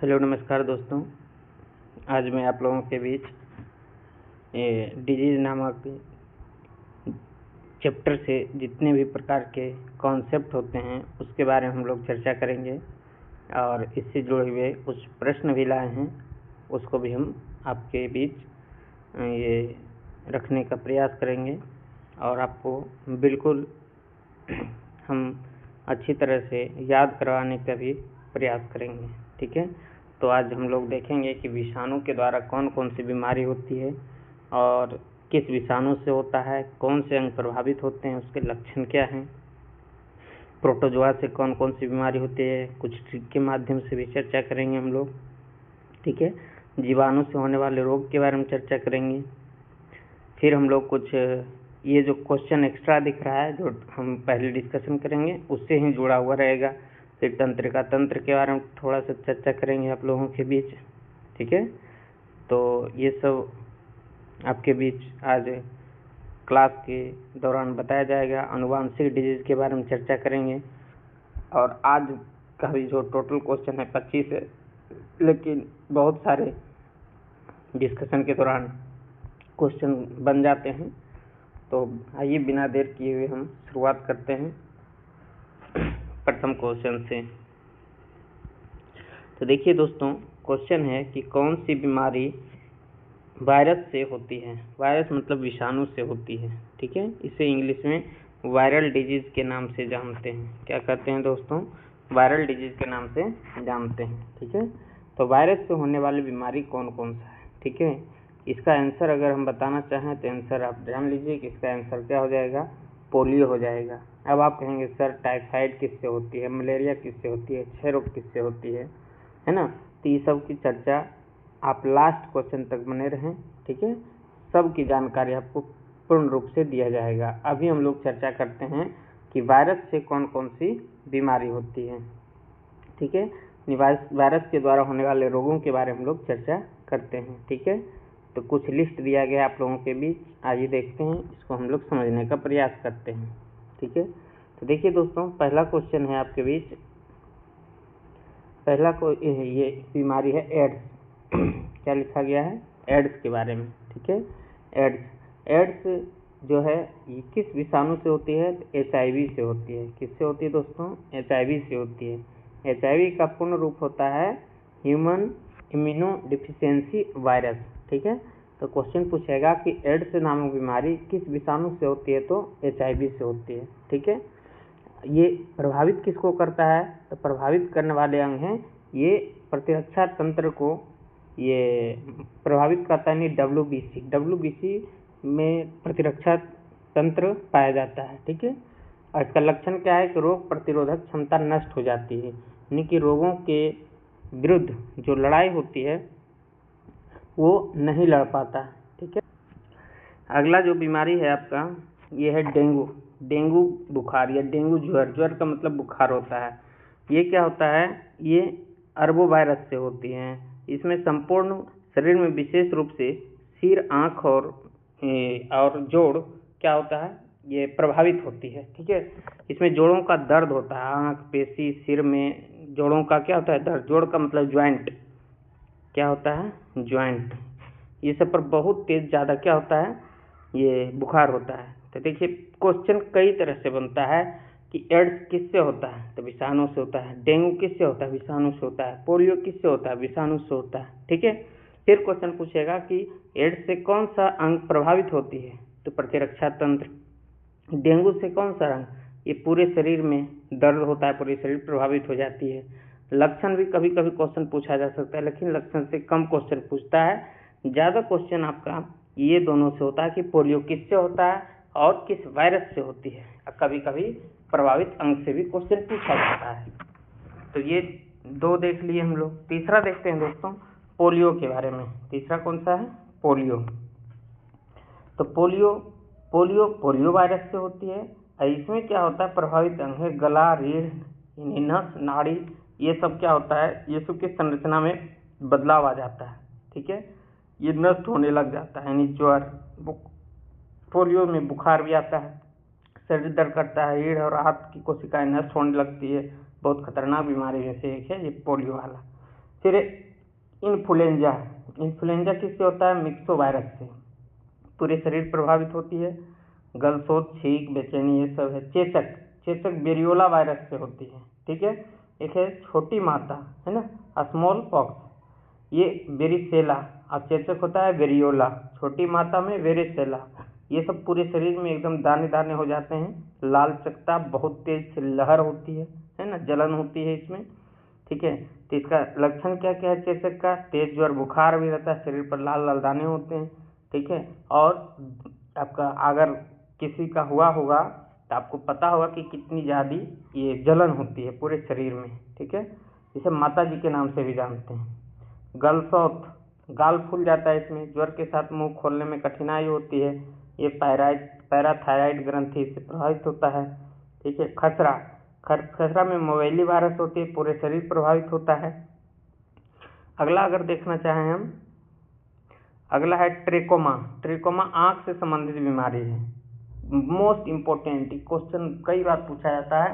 Hello नमस्कार दोस्तों। आज मैं आप लोगों के बीच डिजीज नामक चैप्टर से जितने भी प्रकार के कॉन्सेप्ट होते हैं उसके बारे में हम लोग चर्चा करेंगे और इससे जुड़े हुए कुछ प्रश्न भी लाए हैं, उसको भी हम आपके बीच ये रखने का प्रयास करेंगे और आपको बिल्कुल हम अच्छी तरह से याद करवाने का भी प्रयास करेंगे। ठीक है, तो आज हम लोग देखेंगे कि विषाणु के द्वारा कौन कौन सी बीमारी होती है और किस विषाणु से होता है, कौन से अंग प्रभावित होते हैं, उसके लक्षण क्या हैं, प्रोटोजोआ से कौन कौन सी बीमारी होती है, कुछ ट्रिक के माध्यम से भी चर्चा करेंगे हम लोग। ठीक है, जीवाणु से होने वाले रोग के बारे में चर्चा करेंगे। फिर हम लोग कुछ ये जो क्वेश्चन एक्स्ट्रा दिख रहा है जो हम पहले डिस्कशन करेंगे उससे ही जुड़ा हुआ रहेगा। फिर तंत्र के बारे में थोड़ा सा चर्चा करेंगे आप लोगों के बीच। ठीक है, तो ये सब आपके बीच आज क्लास के दौरान बताया जाएगा। अनुवांशिक डिजीज के बारे में चर्चा करेंगे और आज का भी जो टोटल क्वेश्चन है 25 है, लेकिन बहुत सारे डिस्कशन के दौरान क्वेश्चन बन जाते हैं। तो आइए बिना देर किए हुए हम शुरुआत करते हैं प्रथम क्वेश्चन से। तो देखिए दोस्तों, क्वेश्चन है कि कौन सी बीमारी वायरस से होती है। वायरस मतलब विषाणु से होती है। ठीक है, इसे इंग्लिश में वायरल डिजीज के नाम से जानते हैं। क्या कहते हैं दोस्तों? वायरल डिजीज के नाम से जानते हैं। ठीक है, तो वायरस से होने वाली बीमारी कौन कौन सा है? ठीक है, इसका आंसर अगर हम बताना चाहें तो आंसर आप जान लीजिए कि इसका आंसर क्या हो जाएगा, पोलियो हो जाएगा। अब आप कहेंगे सर टाइफाइड किससे होती है, मलेरिया किससे होती है, क्षय रोग किससे होती है ना? तो ये सब की चर्चा आप लास्ट क्वेश्चन तक बने रहें। ठीक है, सब की जानकारी आपको पूर्ण रूप से दिया जाएगा। अभी हम लोग चर्चा करते हैं कि वायरस से कौन कौन सी बीमारी होती है। ठीक है, वायरस के द्वारा होने वाले रोगों के बारे में हम लोग चर्चा करते हैं। ठीक है, तो कुछ लिस्ट दिया गया आप लोगों के बीच, आइए देखते हैं, इसको हम लोग समझने का प्रयास करते हैं। ठीक है, तो देखिए दोस्तों, पहला क्वेश्चन है आपके बीच, पहला ये बीमारी है एड्स। क्या लिखा गया है? एड्स के बारे में। ठीक है, एड्स जो है ये किस विषाणु से होती है? HIV से होती है। किससे होती है दोस्तों? HIV से होती है। HIV का पूर्ण रूप होता है ह्यूमन इम्यूनो डिफिशियंसी वायरस। ठीक है, तो क्वेश्चन पूछेगा कि एड्स नामक बीमारी किस विषाणु से होती है? तो HIV से होती है। ठीक है, ये प्रभावित किसको करता है? तो प्रभावित करने वाले अंग हैं ये प्रतिरक्षा तंत्र को ये प्रभावित करता है। WBC में प्रतिरक्षा तंत्र पाया जाता है। ठीक है, और इसका लक्षण क्या है कि रोग प्रतिरोधक क्षमता नष्ट हो जाती है, यानी कि रोगों के विरुद्ध जो लड़ाई होती है वो नहीं लड़ पाता। ठीक है, अगला जो बीमारी है आपका ये है डेंगू बुखार या डेंगू ज्वर का मतलब बुखार होता है। ये क्या होता है? ये अरबो वायरस से होती है। इसमें संपूर्ण शरीर में विशेष रूप से सिर, आँख और जोड़ क्या होता है? ये प्रभावित होती है। ठीक है, इसमें जोड़ों का दर्द होता है, आँख, पेशी, सिर में जोड़ों का क्या होता है? दर्द। जोड़ का मतलब ज्वाइंट। क्या होता है? ज्वाइंट। ये सब पर बहुत तेज ज़्यादा क्या होता है? ये बुखार होता है। तो देखिए क्वेश्चन कई तरह से बनता है कि एड्स किससे होता है? तो विषाणु से होता है। डेंगू किससे होता है? विषाणु से होता है। पोलियो किससे होता है? विषाणु से होता है। ठीक है, फिर क्वेश्चन पूछेगा कि एड्स से कौन सा अंग प्रभावित होती है? तो प्रतिरक्षा तंत्र। डेंगू से कौन सा अंग? ये पूरे शरीर में दर्द होता है, पूरे शरीर प्रभावित हो जाती है। लक्षण भी कभी कभी क्वेश्चन पूछा जा सकता है, लेकिन लक्षण से कम क्वेश्चन पूछता है। ज़्यादा क्वेश्चन आपका ये दोनों से होता है कि पोलियो किससे होता है और किस वायरस से होती है। कभी कभी प्रभावित अंग से भी क्वेश्चन पूछा जाता है। तो ये दो देख लिए हम लोग। तीसरा देखते हैं दोस्तों, पोलियो के बारे में। तीसरा कौन सा है? पोलियो। तो पोलियो वायरस से होती है। इसमें क्या होता है? प्रभावित अंग है गला, रीढ़, नस, नाड़ी, ये सब क्या होता है? ये सब की संरचना में बदलाव आ जाता है। ठीक है, ये नष्ट होने लग जाता है, यानी ज्वर, पोलियो में बुखार भी आता है, शरीर दर्द करता है, रीढ़ और हाथ की कोशिकाएं नष्ट होने लगती है। बहुत खतरनाक बीमारी में से एक है ये पोलियो वाला। फिर इन्फ्लुएंजा, इन्फ्लुएंजा किससे होता है? मिक्सो वायरस से, पूरे शरीर प्रभावित होती है, गलसोत, छींक, बेचैनी, ये सब है। चेचक, चेचक वेरियोला वायरस से होती है, ठीक है। एक है छोटी माता, है ना, स्मॉल पॉक्स, ये वेरिसेला, और चेचक होता है वेरियोला, छोटी माता में वेरिसेला। ये सब पूरे शरीर में एकदम दाने दाने हो जाते हैं, लाल चकत्ता, बहुत तेज लहर होती है ना, जलन होती है इसमें, ठीक है। तो इसका लक्षण क्या क्या है चेचक का? तेज ज्वर, बुखार भी रहता है, शरीर पर लाल लाल दाने होते हैं, ठीक है। और आपका अगर किसी का हुआ होगा तो आपको पता होगा कि कितनी ज़्यादा ये जलन होती है पूरे शरीर में, ठीक है। इसे माता जी के नाम से भी जानते हैं। गलसौत, गाल फूल जाता है इसमें, ज्वर के साथ मुंह खोलने में कठिनाई होती है, ये पैराथायराइड ग्रंथि से प्रभावित होता है, ठीक है। खसरा, खसरा में मोबाइली वायरस होती है, पूरे शरीर प्रभावित होता है। अगला अगर देखना चाहें हम, अगला है ट्रेकोमा। ट्रेकोमा आंख से संबंधित बीमारी है, मोस्ट इम्पोर्टेंट क्वेश्चन कई बार पूछा जाता है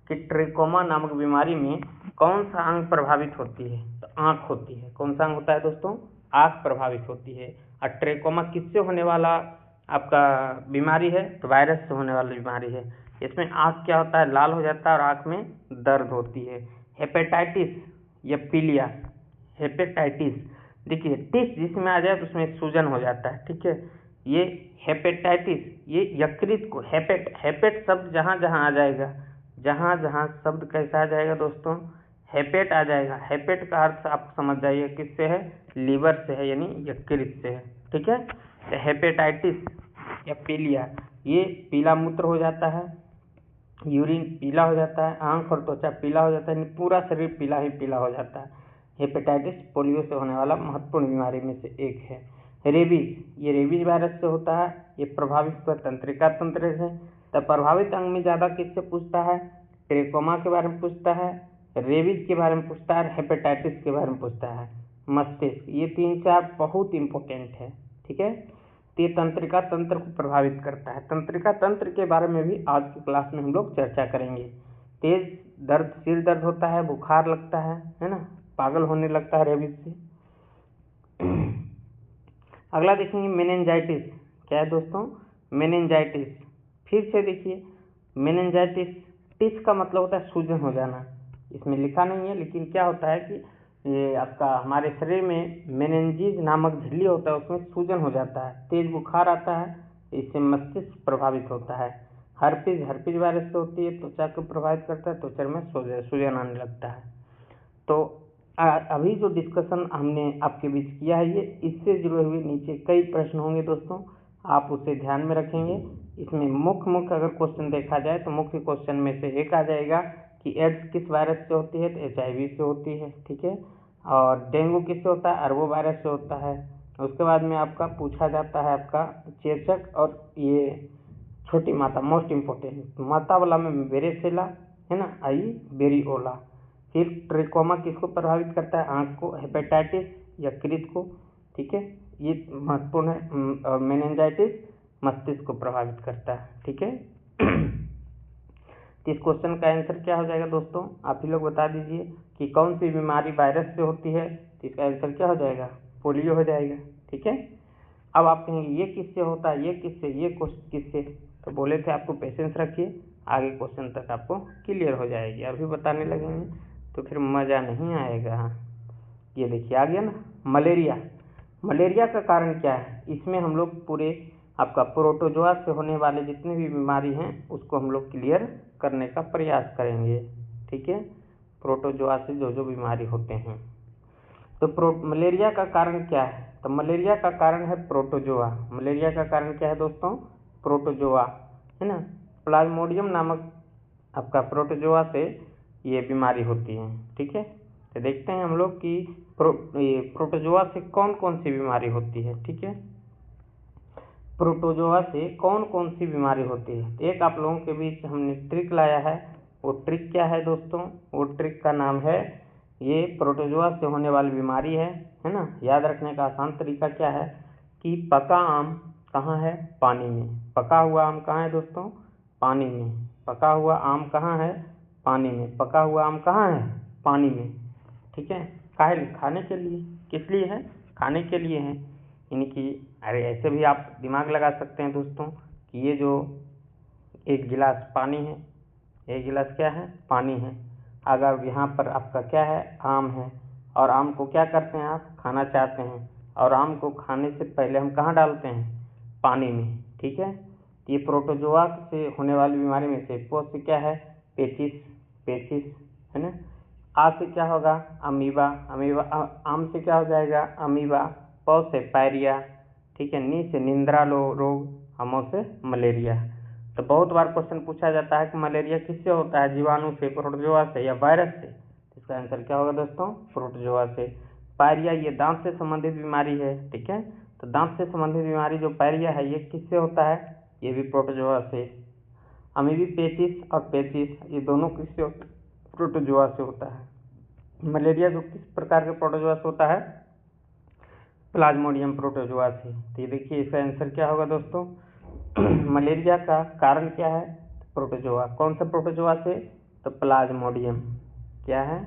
कि ट्रेकोमा नामक बीमारी में कौन सा अंग प्रभावित होती है? तो आंख होती है। कौन सा अंग होता है दोस्तों? आंख प्रभावित होती है। और ट्रेकोमा किससे होने वाला आपका बीमारी है? तो वायरस से होने वाली बीमारी है। इसमें आंख क्या होता है? लाल हो जाता है और आंख में दर्द होती है। हेपेटाइटिस या पीलिया, हेपेटाइटिस, देखिए टिस जिसमें आ जाए तो उसमें सूजन हो जाता है, ठीक है। ये हेपेटाइटिस, ये यकृत को, हेपेट शब्द जहाँ जहाँ आ जाएगा, जहाँ जहाँ शब्द कैसा आ जाएगा दोस्तों? हेपेट आ जाएगा। हेपेट का अर्थ आप समझ जाइए किससे है? लीवर से है, यानी यकृत से है, ठीक है। तो हेपेटाइटिस या पीलिया, ये पीला मूत्र हो जाता है, यूरिन पीला हो जाता है, आंख और त्वचा पीला हो जाता है, पूरा शरीर पीला ही पीला हो जाता है। हेपेटाइटिस पोलियो से होने वाला महत्वपूर्ण बीमारी में से एक है। रेबीज, ये रेबीज वायरस से होता है, ये प्रभावित तंत्रिका तंत्र से। तो प्रभावित अंग में ज़्यादा किससे पूछता है? ट्रेकोमा के बारे में पूछता है, रेबीज के बारे में पूछता है, हेपेटाइटिस के बारे में पूछता है। मस्तिष्क, ये 3-4 बहुत इंपॉर्टेंट है, ठीक है। तो ये तंत्रिका तंत्र को प्रभावित करता है। तंत्रिका तंत्र के बारे में भी आज की क्लास में हम लोग चर्चा करेंगे। तेज दर्द, सिर दर्द होता है, बुखार लगता है ना, पागल होने लगता है रेबीज से। अगला देखेंगे मेनिंजाइटिस। क्या है दोस्तों? मेनिंजाइटिस। फिर से देखिए, मेनिंजाइटिस, टिस का मतलब होता है सूजन हो जाना, इसमें लिखा नहीं है, लेकिन क्या होता है कि ये आपका हमारे शरीर में मेनिंजीज नामक झिल्ली होता है, उसमें सूजन हो जाता है, तेज बुखार आता है, इससे मस्तिष्क प्रभावित होता है। हर्पीज वायरस से होती है, त्वचा को प्रभावित करता है, त्वचा में सूजन आने लगता है। तो अभी जो डिस्कशन हमने आपके बीच किया है, ये इससे जुड़े हुए नीचे कई प्रश्न होंगे दोस्तों, आप उसे ध्यान में रखेंगे। इसमें मुख्य अगर क्वेश्चन देखा जाए तो मुख्य क्वेश्चन में से एक आ जाएगा कि एड्स किस वायरस से होती है? तो HIV से होती है, ठीक है। और डेंगू किससे होता है? अरबो वायरस से होता है। उसके बाद में आपका पूछा जाता है आपका चेचक और ये छोटी माता, मोस्ट इम्पोर्टेंट, माता वाला में वेरिसेला, है ना, आई वेरियोला। फिर ट्रिकोमा किसको प्रभावित करता है? आंख को। हेपेटाइटिस यकृत को, ठीक है, ये महत्वपूर्ण है। मेनिंजाइटिस मस्तिष्क को प्रभावित करता है, ठीक है। इस क्वेश्चन का आंसर क्या हो जाएगा दोस्तों? आप ही लोग बता दीजिए कि कौन सी बीमारी वायरस से होती है। तो इसका आंसर क्या हो जाएगा? पोलियो हो जाएगा, ठीक है। अब आप कहेंगे ये किससे होता है, ये किससे, ये किससे? तो बोले थे आपको पेशेंस रखिए, आगे क्वेश्चन तक आपको क्लियर हो जाएगी। अभी बताने लगेंगे तो फिर मज़ा नहीं आएगा। ये देखिए आ गया ना, मलेरिया। मलेरिया का कारण क्या है? इसमें हम लोग पूरे आपका प्रोटोजोआ से होने वाले जितने भी बीमारी हैं उसको हम लोग क्लियर करने का प्रयास करेंगे, ठीक है। प्रोटोजोआ से जो जो बीमारी होते हैं, तो मलेरिया का कारण क्या है? तो मलेरिया का कारण है प्रोटोजोआ। मलेरिया का कारण क्या है दोस्तों? प्रोटोजोआ, है ना। प्लाज्मोडियम नामक आपका प्रोटोजोआ से ये बीमारी होती है, ठीक है। तो देखते हैं हम लोग कि प्रोटोजोआ से कौन कौन सी बीमारी होती है, ठीक है। प्रोटोजोआ से कौन कौन सी बीमारी होती है? एक आप लोगों के बीच हमने ट्रिक लाया है। वो ट्रिक क्या है दोस्तों? वो ट्रिक का नाम है, ये प्रोटोजोआ से होने वाली बीमारी है ना। याद रखने का आसान तरीका क्या है कि पका आम कहाँ है? पानी में। पका हुआ आम कहाँ है दोस्तों? पानी में। पका हुआ आम कहाँ है? पानी में। पका हुआ आम कहाँ है? पानी में, ठीक है। काहे खाने के लिए, किस लिए है, खाने के लिए है। यानी कि अरे ऐसे भी आप दिमाग लगा सकते हैं दोस्तों कि ये जो एक गिलास पानी है, एक गिलास क्या है, पानी है। अगर यहाँ पर आपका क्या है, आम है, और आम को क्या करते हैं आप, खाना चाहते हैं, और आम को खाने से पहले हम कहाँ डालते हैं, पानी में, ठीक है। ये प्रोटोजोआ से होने वाली बीमारी में से पो से क्या है, पेचिस, पेचिस है ना। आ से क्या होगा, अमीबा, अमीबा आम से क्या हो जाएगा, अमीबा। पौ से पायरिया, ठीक है। नी से निंद्रा रोग, हमों से मलेरिया। तो बहुत बार क्वेश्चन पूछा जाता है कि मलेरिया किससे होता है, जीवाणु से, प्रोटोजोआ से या वायरस से। इसका आंसर क्या होगा दोस्तों, प्रोटोजोआ से। पायरिया ये दांत से संबंधित बीमारी है, ठीक है। तो दांत से संबंधित बीमारी जो पायरिया है ये किससे होता है, ये भी प्रोटोजोआ से। अमीबी पेचिस और पेचिस ये दोनों किससे होता है, प्रोटोजोआ से होता है। मलेरिया जो किस प्रकार के प्रोटोजोआ से होता है, प्लाज्मोडियम प्रोटोजोआ से। तो ये देखिए इसका आंसर क्या होगा दोस्तों, मलेरिया का कारण क्या है, प्रोटोजोआ। कौन सा प्रोटोजोआ से, तो प्लाज्मोडियम, क्या है,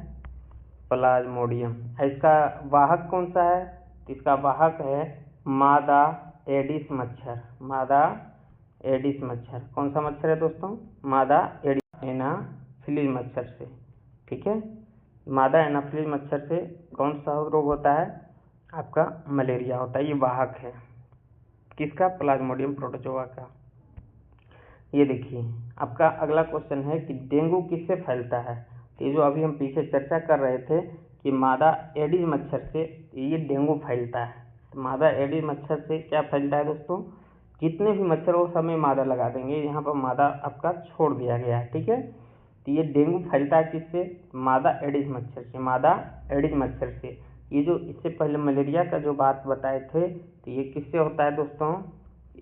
प्लाज्मोडियम। इसका वाहक कौन सा है, इसका वाहक है मादा एडिस मच्छर, मादा एडिस मच्छर। कौन सा मच्छर है दोस्तों, मादा एडिस एनाफिलीज मच्छर से, ठीक है। मादा एनाफिलीज मच्छर से कौन सा रोग होता है, आपका मलेरिया होता है। ये वाहक है किसका, प्लाज्मोडियम प्रोटोजोआ का। ये देखिए आपका अगला क्वेश्चन है कि डेंगू किससे फैलता है। तो ये जो अभी हम पीछे चर्चा कर रहे थे कि मादा एडिस मच्छर से ये डेंगू फैलता है। तो मादा एडिस मच्छर से क्या फैलता है दोस्तों, जितने भी मच्छर हो सब में मादा लगा देंगे, यहाँ पर मादा आपका छोड़ दिया गया है, ठीक है। तो ये डेंगू फैलता है किससे, मादा एडिस मच्छर से, मादा एडिस मच्छर से। ये जो इससे पहले मलेरिया का जो बात बताए थे, तो ये किससे होता है दोस्तों,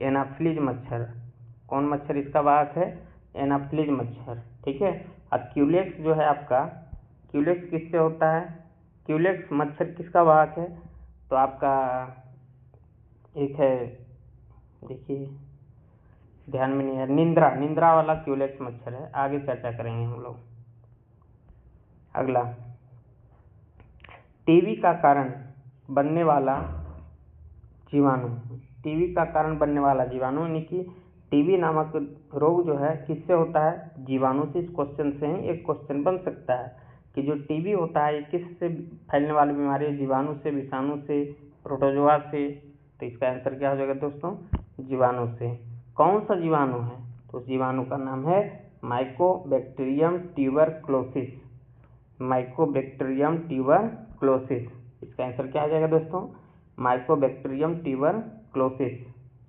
एनाफिलीज मच्छर। कौन मच्छर इसका वाहक है, एनाफिलीज मच्छर, ठीक है। और क्यूलेक्स जो है आपका, क्यूलेक्स किससे होता है, क्यूलेक्स मच्छर किसका वाहक है, तो आपका एक है, देखिए ध्यान में नहीं है, निंद्रा, निंद्रा वाला क्यूलेक्स मच्छर है। आगे चर्चा करेंगे हम लोग। अगला, टीबी का कारण बनने वाला जीवाणु, टीबी का कारण बनने वाला जीवाणु, यानी कि टीबी नामक रोग जो है किससे होता है, जीवाणु से। इस क्वेश्चन से ही एक क्वेश्चन बन सकता है कि जो टीबी होता है ये किससे फैलने वाली बीमारी है, जीवाणु से, विषाणु से, प्रोटोजोआ से। तो इसका आंसर क्या हो जाएगा दोस्तों, जीवाणु से। कौन सा जीवाणु है, तो उस जीवाणु का नाम है माइकोबैक्टीरियम ट्यूबरक्लोसिस, माइकोबैक्टीरियम ट्यूबरक्लोसिस। इसका आंसर क्या आ जाएगा दोस्तों, माइकोबैक्टीरियम ट्यूबरक्लोसिस।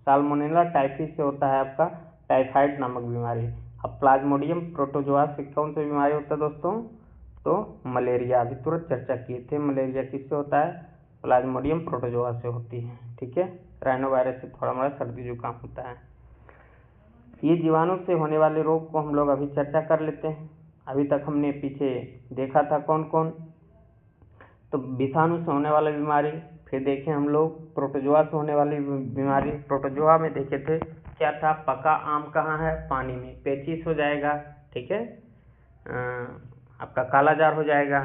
साल्मोनेला टाइफिस से होता है आपका टाइफाइड नामक बीमारी। अब प्लाज्मोडियम प्रोटोजोआ से कौन सी बीमारी होता है दोस्तों, तो मलेरिया। अभी तुरंत चर्चा किए थे, मलेरिया किससे होता है, प्लाज्मोडियम प्रोटोजोआ से होती है, ठीक है। राइनो वायरस से थोड़ा मोड़ा सर्दी जुकाम होता है। ये जीवाणु से होने वाले रोग को हम लोग अभी चर्चा कर लेते हैं। अभी तक हमने पीछे देखा था कौन कौन, तो विषाणु से होने वाली बीमारी, फिर देखे हम लोग प्रोटोजोआ से होने वाली बीमारी। प्रोटोजोआ में देखे थे क्या था, पका आम कहाँ है, पानी में, पेचिस हो जाएगा, ठीक है। आपका काला जार हो जाएगा,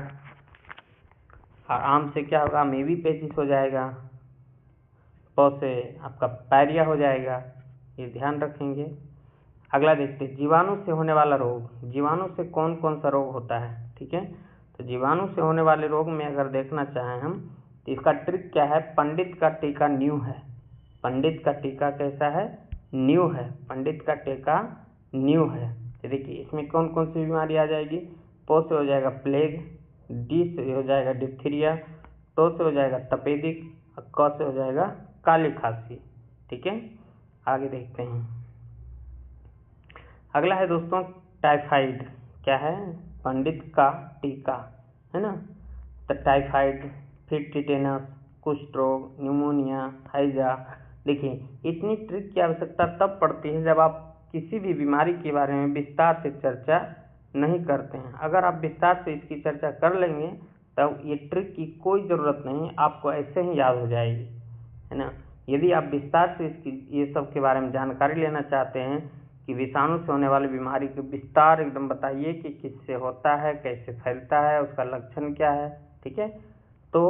और आम से क्या होगा, अमीबी पेचिस हो जाएगा। पौ से आपका पायरिया हो जाएगा, ये ध्यान रखेंगे। अगला देखते हैं जीवाणु से होने वाला रोग। जीवाणु से कौन कौन सा रोग होता है, ठीक है। तो जीवाणु से होने वाले रोग में अगर देखना चाहें हम, तो इसका ट्रिक क्या है, पंडित का टीका न्यू है। पंडित का टीका कैसा है, न्यू है, पंडित का टीका न्यू है। तो देखिए इसमें कौन कौन सी बीमारी आ जाएगी, पो से हो जाएगा प्लेग, डी से हो जाएगा डिप्थीरिया, टो से हो जाएगा तपेदिक, और क से हो जाएगा काली खांसी, ठीक है। आगे देखते हैं। अगला है दोस्तों टाइफाइड, क्या है, पंडित का टीका, है ना। तो टाइफाइड, फिर टिटेनस, कुष्ठ रोग, न्यूमोनिया, हैजा। देखिए इतनी ट्रिक की आवश्यकता तब पड़ती है जब आप किसी भी बीमारी के बारे में विस्तार से चर्चा नहीं करते हैं। अगर आप विस्तार से इसकी चर्चा कर लेंगे तब ये ट्रिक की कोई ज़रूरत नहीं, आपको ऐसे ही याद हो जाएगी, है ना। यदि आप विस्तार से इसकी ये सब के बारे में जानकारी लेना चाहते हैं कि विषाणु से होने वाली बीमारी के विस्तार एकदम बताइए कि किससे होता है, कैसे फैलता है, उसका लक्षण क्या है, ठीक है। तो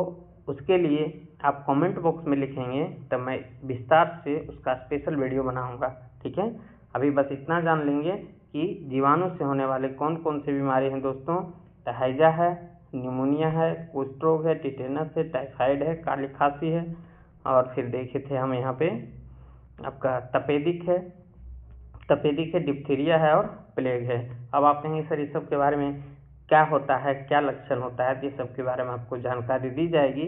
उसके लिए आप कमेंट बॉक्स में लिखेंगे तो मैं विस्तार से उसका स्पेशल वीडियो बनाऊंगा, ठीक है। अभी बस इतना जान लेंगे कि जीवाणु से होने वाले कौन कौन से बीमारी हैं दोस्तों। हैजा है, न्यूमोनिया है, कुष्ठ रोग है, टिटेनस है, टाइफाइड है, काली खांसी है, और फिर देखे थे हम यहाँ पे आपका तपेदिक है, डिप्थीरिया है और प्लेग है। अब आप कहेंगे सर इस सब के बारे में क्या होता है, क्या लक्षण होता है, ये सब के बारे में आपको जानकारी दी जाएगी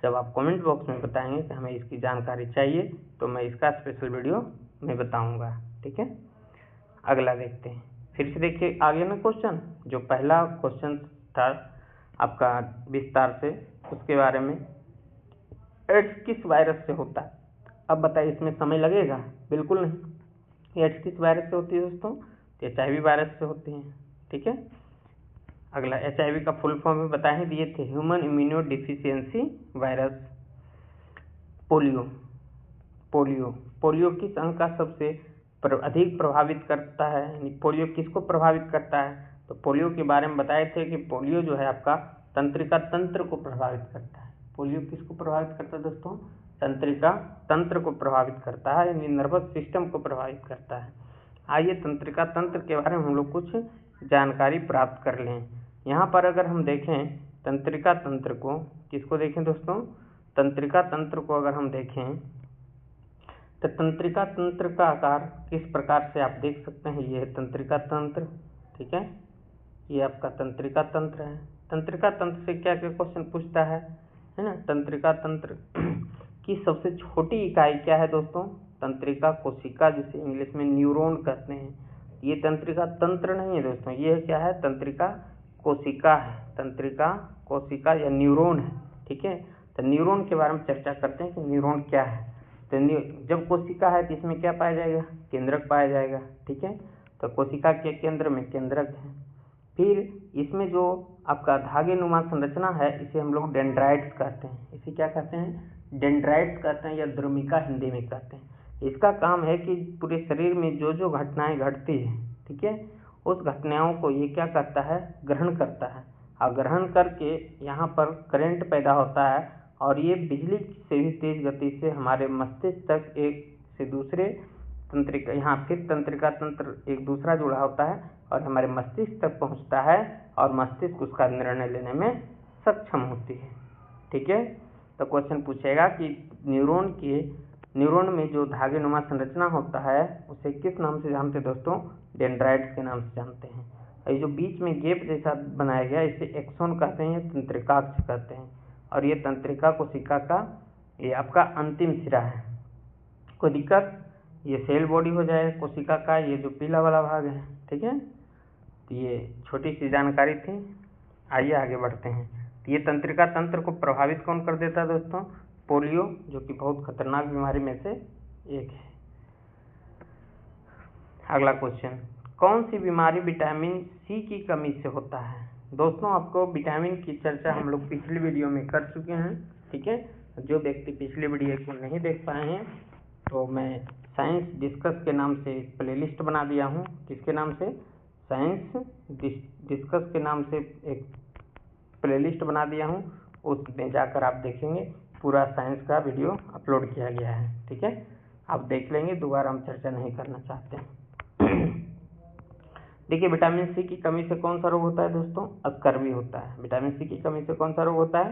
जब आप कमेंट बॉक्स में बताएंगे कि हमें इसकी जानकारी चाहिए, तो मैं इसका स्पेशल वीडियो में बताऊंगा, ठीक है। अगला देखते हैं, फिर से देखिए आगे ना क्वेश्चन, जो पहला क्वेश्चन था आपका विस्तार से, उसके बारे में एड्स किस वायरस से होता है। अब बताइए, इसमें समय लगेगा? बिल्कुल नहीं। एड्स किस वायरस से होती है दोस्तों? तो HIV वायरस से होती है, ठीक है। अगला HIV का फुल फॉर्म में बता ही दिए थे, human immuno deficiency virus. Polio किस अंग का सबसे अधिक प्रभावित करता है, यानी पोलियो किसको प्रभावित करता है? तो पोलियो के बारे में बताए थे कि पोलियो जो है आपका तंत्रिका तंत्र को प्रभावित करता है। पोलियो किसको प्रभावित करता है दोस्तों? तंत्रिका तंत्र को प्रभावित करता है, यानी नर्वस सिस्टम को प्रभावित करता है। आइए तंत्रिका तंत्र के बारे में हम लोग कुछ जानकारी प्राप्त कर लें। यहाँ पर अगर हम देखें तंत्रिका तंत्र को, किसको देखें दोस्तों? तंत्रिका तंत्र को अगर हम देखें तो तंत्रिका तंत्र का आकार किस प्रकार से आप देख सकते हैं। ये है तंत्रिका तंत्र, ठीक है। ये आपका तंत्रिका तंत्र है। तंत्रिका तंत्र से क्या क्या क्वेश्चन पूछता है ना। तंत्रिका तंत्र की सबसे छोटी इकाई क्या है दोस्तों? तंत्रिका कोशिका, जिसे इंग्लिश में न्यूरॉन कहते हैं। ये तंत्रिका तंत्र नहीं है दोस्तों, ये क्या है? तंत्रिका कोशिका है। तंत्रिका कोशिका या न्यूरॉन है, ठीक है। तो न्यूरॉन के बारे में चर्चा करते हैं कि न्यूरॉन क्या है। तो जब कोशिका है तो इसमें क्या पाया जाएगा? केंद्रक पाया जाएगा, ठीक है। तो कोशिका के केंद्र में केंद्रक है। फिर इसमें जो आपका धागे नुमा संरचना है, इसे हम लोग डेंड्राइट्स कहते हैं। इसे क्या कहते हैं? डेंड्राइट्स कहते हैं, या द्रुमिका हिंदी में कहते हैं। इसका काम है कि पूरे शरीर में जो जो घटनाएं घटती है, ठीक है, उस घटनाओं को ये क्या करता है? ग्रहण करता है, और ग्रहण करके यहाँ पर करंट पैदा होता है, और ये बिजली से भी तेज गति से हमारे मस्तिष्क तक एक से दूसरे तंत्रिका, यहाँ फिर तंत्रिका तंत्र एक दूसरा जुड़ा होता है और हमारे मस्तिष्क तक पहुँचता है, और मस्तिष्क उसका निर्णय लेने में सक्षम होती है, ठीक है। तो क्वेश्चन पूछेगा कि न्यूरॉन में जो धागे नुमा संरचना होता है उसे किस नाम से जानते हैं दोस्तों? डेंड्राइट्स के नाम से जानते हैं। और ये जो बीच में गेप जैसा बनाया गया, इसे एक्सोन कहते हैं, या तंत्रिकाक्ष कहते हैं। और ये तंत्रिका कोशिका का ये आपका अंतिम सिरा है। कोई दिक्कत? ये सेल बॉडी हो जाए कोशिका का, ये जो पीला वाला भाग है, ठीक है। तो ये छोटी सी जानकारी थी। आइए आगे बढ़ते हैं। तो ये तंत्रिका तंत्र को प्रभावित कौन कर देता है दोस्तों? पोलियो, जो कि बहुत खतरनाक बीमारी में से एक है। अगला क्वेश्चन, कौन सी बीमारी विटामिन सी की कमी से होता है? दोस्तों आपको विटामिन की चर्चा हम लोग पिछली वीडियो में कर चुके हैं, ठीक है। जो व्यक्ति पिछली वीडियो को नहीं देख पाए हैं, तो मैं साइंस डिस्कस के नाम से एक प्लेलिस्ट बना दिया हूँ। किसके नाम से? साइंस डिस्कस के नाम से एक प्लेलिस्ट बना दिया हूँ। उसमें जाकर आप देखेंगे, पूरा साइंस का वीडियो अपलोड किया गया है, ठीक है। आप देख लेंगे, दोबारा हम चर्चा नहीं करना चाहते हैं। देखिए विटामिन सी की कमी से कौन सा रोग होता है दोस्तों? स्कर्वी होता है। विटामिन सी की कमी से कौन सा रोग होता है?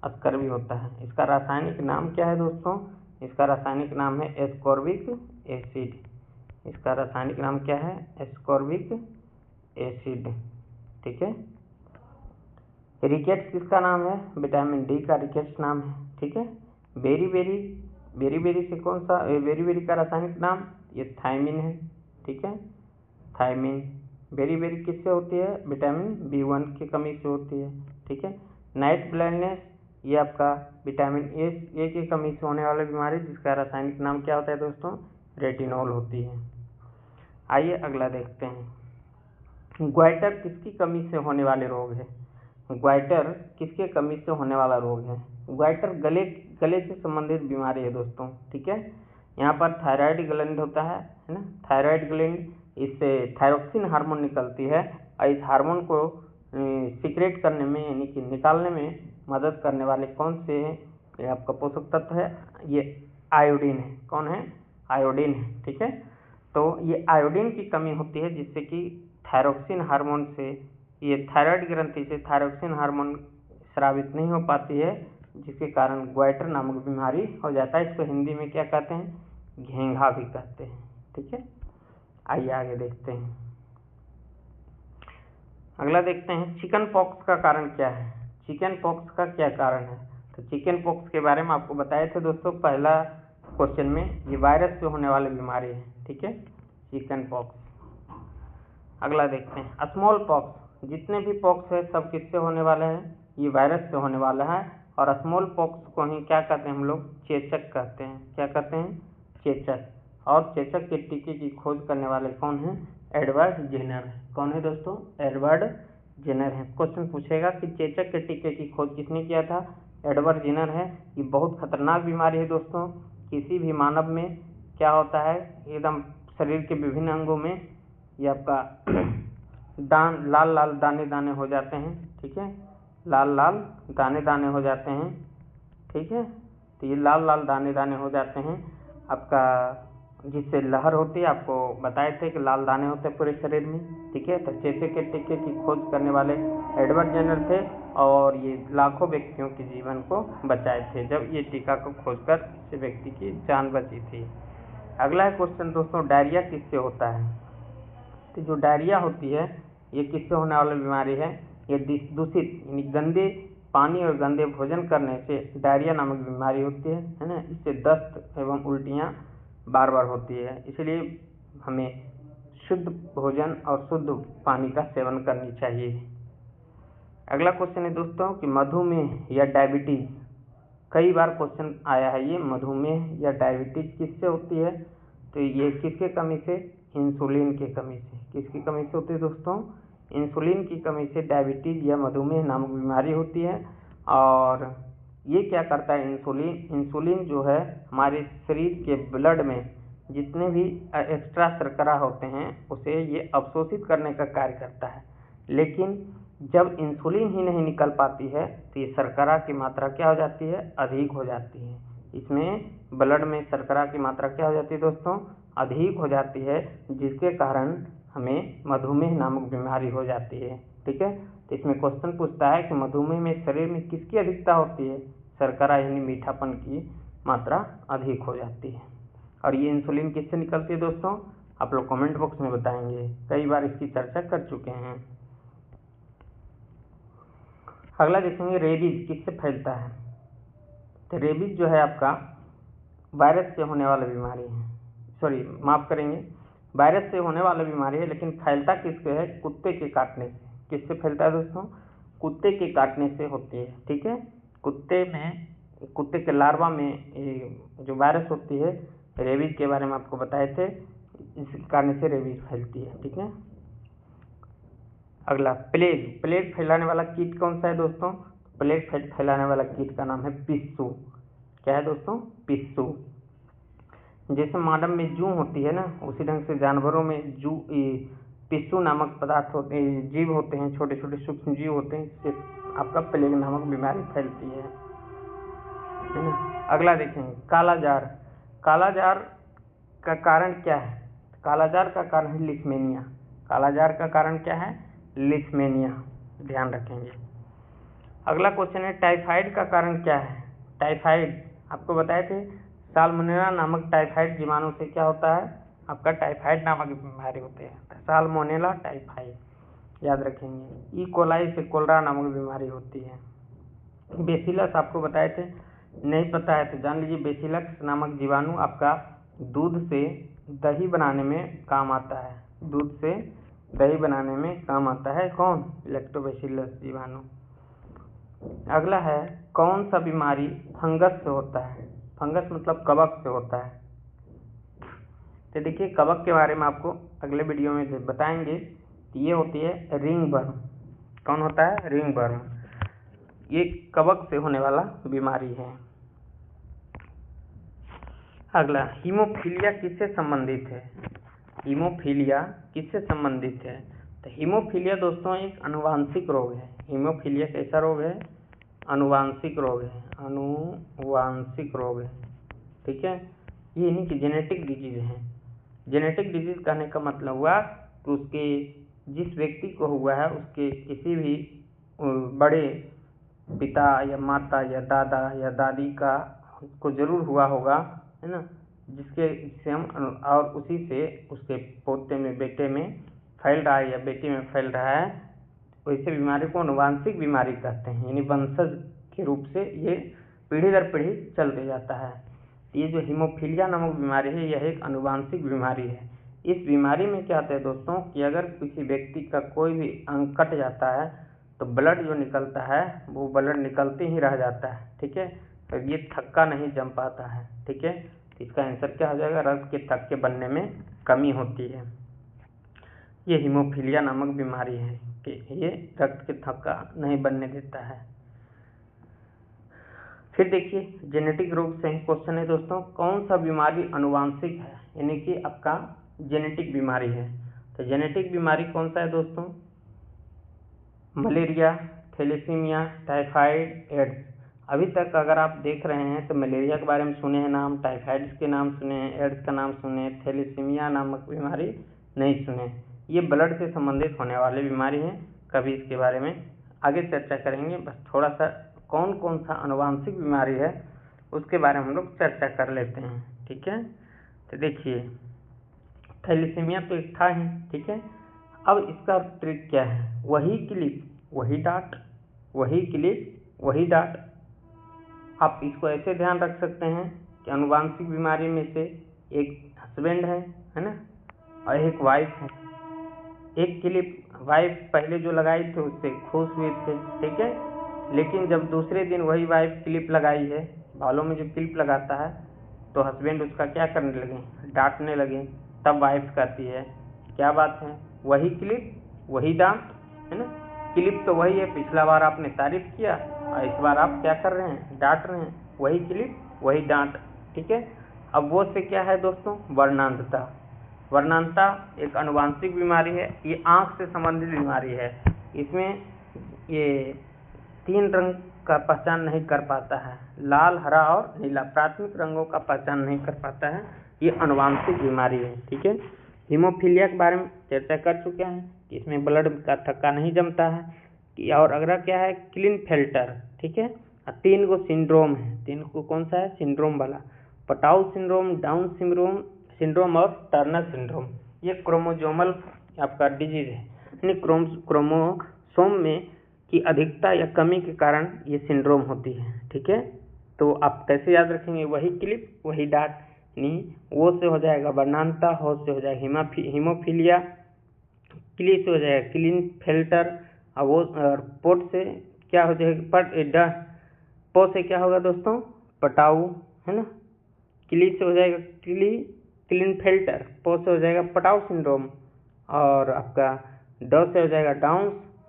स्कर्वी होता है। इसका रासायनिक नाम क्या है दोस्तों? इसका रासायनिक नाम है एस्कॉर्बिक एसिड। इसका रासायनिक नाम क्या है? एस्कॉर्बिक एसिड, ठीक है। रिकेट्स किसका नाम है? विटामिन डी का रिकेट्स नाम है, ठीक है। बेरी से कौन सा? बेरी का रासायनिक नाम ये थायमिन है, ठीक है। थायमिन बेरी किससे होती है? विटामिन B1 की कमी से होती है, ठीक है। नाइट ब्लाइंडनेस, ये आपका विटामिन ए की कमी से होने वाली बीमारी, जिसका रासायनिक नाम क्या होता है दोस्तों? रेटिनॉल होती है। आइए अगला देखते हैं, ग्वाइटर किसकी कमी से होने वाले रोग है? ग्वाइटर किसके कमी से होने वाला रोग है? ग्वाइटर गले से संबंधित बीमारी है दोस्तों, ठीक है। यहाँ पर थायराइड ग्लैंड होता है ना। थायराइड ग्लैंड, इससे थायरोक्सिन हार्मोन निकलती है, और इस हार्मोन को सीक्रेट करने में, यानी कि निकालने में मदद करने वाले कौन से हैं? ये आपका पोषक तत्व है, ये आयोडीन है। कौन है? आयोडीन है। ठीक है, तो ये आयोडीन की कमी होती है जिससे कि थायरोक्सिन हार्मोन से, ये थायराइड ग्रंथि से थायरोक्सिन हार्मोन स्रावित नहीं हो पाती है, जिसके कारण ग्वाइटर नामक बीमारी हो जाता है। इसको हिंदी में क्या कहते हैं? घेंघा भी कहते हैं। ठीक है, आइए आगे देखते हैं। अगला देखते हैं चिकन पॉक्स का कारण क्या है। चिकन पॉक्स का क्या कारण है? तो चिकन पॉक्स के बारे में आपको बताए थे दोस्तों पहला क्वेश्चन में, ये वायरस से होने वाली बीमारी है। ठीक है, चिकन पॉक्स। अगला देखते हैं स्मॉल पॉक्स। जितने भी पॉक्स है सब किससे होने वाले हैं? ये वायरस से होने वाला है। और स्मॉल पॉक्स को ही क्या कहते हैं हम लोग? चेचक कहते हैं। क्या कहते हैं? चेचक। और चेचक के टीके की खोज करने वाले कौन हैं? Edward Jenner. कौन है दोस्तों? एडवर्ड जेनर है। क्वेश्चन पूछेगा कि चेचक के टीके की खोज किसने किया था? एडवर्ड जेनर है। ये बहुत खतरनाक बीमारी है दोस्तों। किसी भी मानव में क्या होता है, एकदम शरीर के विभिन्न अंगों में ये आपका लाल लाल दाने दाने हो जाते हैं। ठीक है, लाल लाल दाने दाने हो जाते हैं। ठीक है, तो ये लाल लाल दाने दाने हो जाते हैं आपका, जिससे लहर होती है। आपको बताए थे कि लाल दाने होते हैं पूरे शरीर में। ठीक है, तो चेचक के टीके की खोज करने वाले एडवर्ड जेनर थे और ये लाखों व्यक्तियों के जीवन को बचाए थे जब ये टीका को खोजकर किसी व्यक्ति की जान बची थी। अगला है क्वेश्चन दोस्तों, डायरिया किससे होता है? तो जो डायरिया होती है ये किससे होने वाली बीमारी है? ये दूषित यानी गंदे पानी और गंदे भोजन करने से डायरिया नामक बीमारी होती है ना। इससे दस्त एवं उल्टियाँ बार बार होती है, इसलिए हमें शुद्ध भोजन और शुद्ध पानी का सेवन करनी चाहिए। अगला क्वेश्चन है दोस्तों कि मधुमेह या डायबिटीज, कई बार क्वेश्चन आया है ये, मधुमेह या डायबिटीज किससे होती है? तो ये किसके कमी से? इंसुलिन की कमी से। किसकी कमी से होती है दोस्तों? इंसुलिन की कमी से डायबिटीज या मधुमेह नामक बीमारी होती है। और ये क्या करता है? इंसुलिन जो है हमारे शरीर के ब्लड में जितने भी एक्स्ट्रा शर्करा होते हैं उसे ये अवशोषित करने का कार्य करता है। लेकिन जब इंसुलिन ही नहीं निकल पाती है तो ये शर्करा की मात्रा क्या हो जाती है? अधिक हो जाती है। इसमें ब्लड में शर्करा की मात्रा क्या हो जाती है दोस्तों? अधिक हो जाती है, जिसके कारण हमें मधुमेह नामक बीमारी हो जाती है। ठीक है, तो इसमें क्वेश्चन पूछता है कि मधुमेह में शरीर में किसकी अधिकता होती है? शर्करा यानी मीठापन की मात्रा अधिक हो जाती है। और ये इंसुलिन किससे निकलती है दोस्तों? आप लोग कमेंट बॉक्स में बताएंगे, कई बार इसकी चर्चा कर चुके हैं। अगला देखेंगे रेबीज किससे फैलता है। तो रेबीज जो है आपका वायरस से होने वाली बीमारी है, सॉरी माफ करेंगे, वायरस से होने वाली बीमारी है, लेकिन फैलता किससे है? कुत्ते के काटने से। किससे फैलता है दोस्तों? कुत्ते के काटने से होती है। ठीक है, कुत्ते के लार्वा में जो वायरस होती है, रेबीज के बारे में आपको बताए थे, इस काटने से रेबीज फैलती है। ठीक है, अगला प्लेग फैलाने वाला कीट कौन सा है दोस्तों? प्लेग फैलाने वाला कीट का नाम है पिस्सू। क्या है दोस्तों? पिस्सू। जैसे मानव में जूं होती है ना, उसी ढंग से जानवरों में पिस्सू नामक पदार्थ होते हैं, जीव होते हैं, छोटे छोटे सूक्ष्म जीव होते हैं, इससे आपका प्लेग नामक बीमारी फैलती है ना। अगला देखेंगे कालाजार। कालाजार का कारण क्या है? कालाजार का कारण है लिस्मेनिया। कालाजार का कारण क्या है? लिस्मेनिया, ध्यान रखेंगे। अगला क्वेश्चन है टाइफाइड का कारण क्या है? टाइफाइड आपको बताए थे, साल्मोनेला नामक टाइफाइड जीवाणु से क्या होता है? आपका टाइफाइड नामक बीमारी होती है, साल्मोनेला टाइफाइड, याद रखेंगे। ई कोलाई से कोलरा नामक बीमारी होती है। बेसिलस आपको बताए थे, नहीं पता है तो जान लीजिए, बेसिलस नामक जीवाणु आपका दूध से दही बनाने में काम आता है। दूध से दही बनाने में काम आता है कौन? लैक्टोबैसिलस जीवाणु। अगला है कौन सा बीमारी फंगस से होता है? फंगस मतलब कवक से होता है। तो देखिए कवक के बारे में आपको अगले वीडियो में बताएंगे। ये होती है रिंग वर्म। कौन होता है? Ring worm. ये कवक से होने वाला बीमारी है। अगला हीमोफीलिया किससे संबंधित है? हीमोफीलिया किससे संबंधित है? तो हीमोफीलिया दोस्तों एक आनुवांशिक रोग है। हीमोफीलिया कैसा रोग है? अनुवांशिक रोग है, अनुवांशिक रोग है, ठीक है। ये इन्हीं की जेनेटिक डिजीज है। जेनेटिक डिजीज कहने का मतलब हुआ कि उसके जिस व्यक्ति को हुआ है उसके किसी भी बड़े पिता या माता या दादा या दादी का को जरूर हुआ होगा, है ना, जिससे हम और उसी से उसके पोते में बेटे में फैल रहा है या बेटी में फैल रहा है, वैसे बीमारी को अनुवांशिक बीमारी कहते हैं। यानी वंशज के रूप से ये पीढ़ी दर पीढ़ी चलते जाता है। ये जो हीमोफीलिया नामक बीमारी है यह एक अनुवांशिक बीमारी है। इस बीमारी में क्या होता है दोस्तों कि अगर किसी व्यक्ति का कोई भी अंग कट जाता है तो ब्लड जो निकलता है वो ब्लड निकलते ही रह जाता है, ठीक है। तो ये थक्का नहीं जम पाता है, ठीक है। इसका आंसर क्या हो जाएगा, रक्त के थक्के बनने में कमी होती है। ये हीमोफीलिया नामक बीमारी है कि ये रक्त के थक्का नहीं बनने देता है। फिर देखिए जेनेटिक रोग से क्वेश्चन है दोस्तों, कौन सा बीमारी अनुवांशिक है, यानी कि आपका जेनेटिक बीमारी है। तो जेनेटिक बीमारी कौन सा है दोस्तों, मलेरिया, थैलेसीमिया, टाइफाइड, एड्स। अभी तक अगर आप देख रहे हैं तो मलेरिया के बारे में सुने हैं नाम, टाइफाइड के नाम सुने हैं, एड्स का नाम सुने, थैलेसीमिया नामक बीमारी नहीं सुने। ये ब्लड से संबंधित होने वाली बीमारी है, कभी इसके बारे में आगे चर्चा करेंगे। बस थोड़ा सा कौन कौन सा अनुवांशिक बीमारी है उसके बारे में हम लोग चर्चा कर लेते हैं, ठीक है। तो देखिए थैलेसीमिया तो एक था ही, ठीक है। अब इसका ट्रिक क्या है, वही क्लिप वही डांट, वही क्लिप वही डांट। आप इसको ऐसे ध्यान रख सकते हैं कि अनुवांशिक बीमारी में से एक हस्बैंड है ना, और एक वाइफ है। एक क्लिप वाइफ पहले जो लगाई थी उससे खुश हुए थे, ठीक है, लेकिन जब दूसरे दिन वही वाइफ क्लिप लगाई है, बालों में जो क्लिप लगाता है, तो हस्बैंड उसका क्या करने लगे, डांटने लगे। तब वाइफ कहती है क्या बात है, वही क्लिप वही डांट, है ना। क्लिप तो वही है, पिछला बार आपने तारीफ किया और इस बार आप क्या कर रहे हैं, डांट रहे हैं। वही क्लिप वही डांट, ठीक है। अब वो से क्या है दोस्तों, वर्णांधता। वर्णांधता एक अनुवांशिक बीमारी है, ये आंख से संबंधित बीमारी है। इसमें ये 3 रंग का पहचान नहीं कर पाता है, लाल, हरा और नीला, प्राथमिक रंगों का पहचान नहीं कर पाता है। ये अनुवांशिक बीमारी है, ठीक है। हीमोफीलिया के बारे में चर्चा कर चुके हैं कि इसमें ब्लड का थक्का नहीं जमता है। और अगला क्या है, क्लिनफेल्टर, ठीक है। 3 को सिंड्रोम है, 3 को कौन सा है, सिंड्रोम वाला, पटाउ सिंड्रोम, डाउन सिंड्रोम और टर्नर सिंड्रोम। ये क्रोमोजोमल आपका डिजीज है, यानी क्रोमोसोम में की अधिकता या कमी के कारण ये सिंड्रोम होती है, ठीक है। तो आप कैसे याद रखेंगे, वही क्लिप वही डांट, यानी वो से हो जाएगा वर्णांधता, हो से हो जाएगा हीमोफीलिया, क्ली से हो जाएगा क्लिनफेल्टर, और वो पोट से क्या हो जाएगा, पो से क्या होगा दोस्तों, पटाऊ, है ना। क्ली से हो जाएगा क्लिनफेल्टर, पो से हो जाएगा पटाऊ सिंड्रोम, और आपका ड से हो जाएगा डाउन,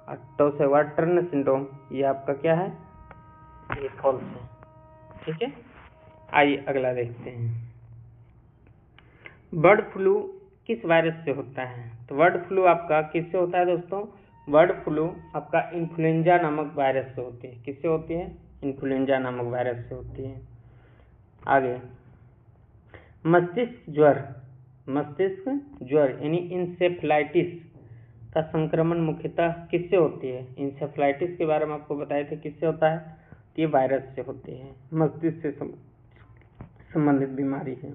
और टो से हुआ टर्नर सिंड्रोम। ये आपका क्या है, ये फॉल्स है, ठीक है। आइए अगला देखते हैं, बर्ड फ्लू किस वायरस से होता है। तो बर्ड फ्लू आपका किससे होता है दोस्तों, बर्ड फ्लू आपका इन्फ्लुएंजा नामक वायरस से होती है। किससे होती है, इन्फ्लुएंजा नामक वायरस से होती है। आगे मस्तिष्क ज्वर यानी इंसेफ्लाइटिस का संक्रमण मुख्यतः किससे होती है। इंसेफ्लाइटिस के बारे में आपको बताए थे किससे होता है, ये वायरस से होती है, मस्तिष्क से संबंधित बीमारी है।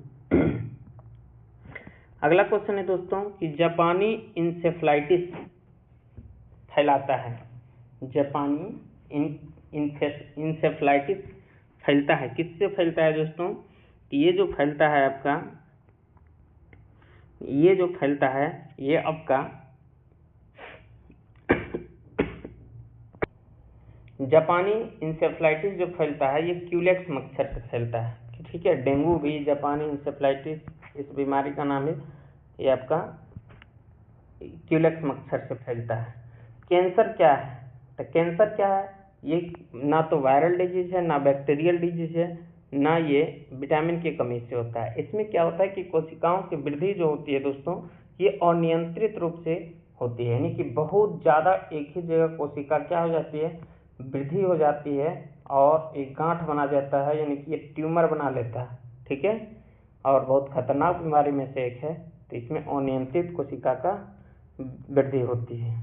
अगला क्वेश्चन है दोस्तों कि जापानी इंसेफ्लाइटिस फैलाता है, जापानी इंसेफ्लाइटिस फैलता है, किससे फैलता है दोस्तों, ये जो फैलता है आपका, ये जो फैलता है ये आपका जापानी इंसेफ्लाइटिस जो फैलता है ये क्यूलेक्स मच्छर से फैलता है, ठीक है। डेंगू भी जापानी इंसेफ्लाइटिस इस बीमारी का नाम है, ये आपका क्यूलेक्स मच्छर से फैलता है। कैंसर क्या है, तो कैंसर क्या है, ये ना तो वायरल डिजीज है, ना बैक्टीरियल डिजीज है, ना ये विटामिन की कमी से होता है। इसमें क्या होता है कि कोशिकाओं की वृद्धि जो होती है दोस्तों, ये अनियंत्रित रूप से होती है, यानी कि बहुत ज़्यादा एक ही जगह कोशिका क्या हो जाती है, वृद्धि हो जाती है, और एक गांठ बना जाता है, यानी कि ये ट्यूमर बना लेता है, ठीक है, और बहुत खतरनाक बीमारी में से एक है। तो इसमें अनियंत्रित कोशिका का वृद्धि होती है।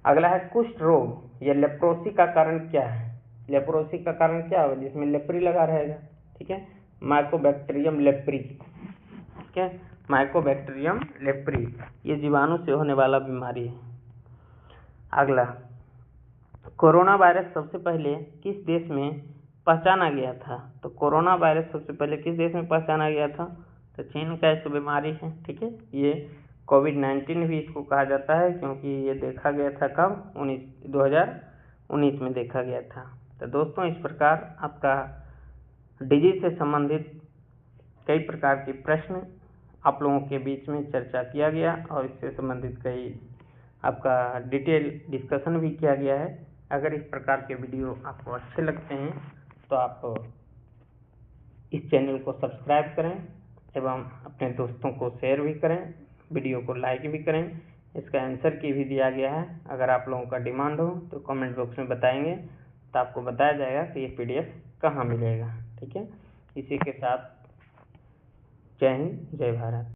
अगला है कुष्ठ रोग या लेप्रोसी का कारण क्या है। लेप्रोसी का कारण क्या होगा, जिसमें लेप्री लगा रहेगा, ठीक है, माइकोबैक्टीरियम लेप्री, ठीक है, माइकोबैक्टीरियम लेप्री, ये जीवाणु से होने वाला बीमारी है। अगला, कोरोना वायरस सबसे पहले किस देश में पहचाना गया था। तो कोरोना वायरस सबसे पहले किस देश में पहचाना गया था, तो चीन का एक बीमारी है, ठीक है। ये कोविड-19 भी इसको कहा जाता है, क्योंकि ये देखा गया था कब, 2019 में देखा गया था। तो दोस्तों, इस प्रकार आपका डिजीज से संबंधित कई प्रकार के प्रश्न आप लोगों के बीच में चर्चा किया गया और इससे संबंधित कई आपका डिटेल डिस्कशन भी किया गया है। अगर इस प्रकार के वीडियो आपको अच्छे लगते हैं तो आप इस चैनल को सब्सक्राइब करें एवं अपने दोस्तों को शेयर भी करें, वीडियो को लाइक भी करें। इसका आंसर की भी दिया गया है, अगर आप लोगों का डिमांड हो तो कमेंट बॉक्स में बताएंगे, तो आपको बताया जाएगा कि ये PDF कहाँ मिलेगा, ठीक है। इसी के साथ जय हिंद, जय भारत।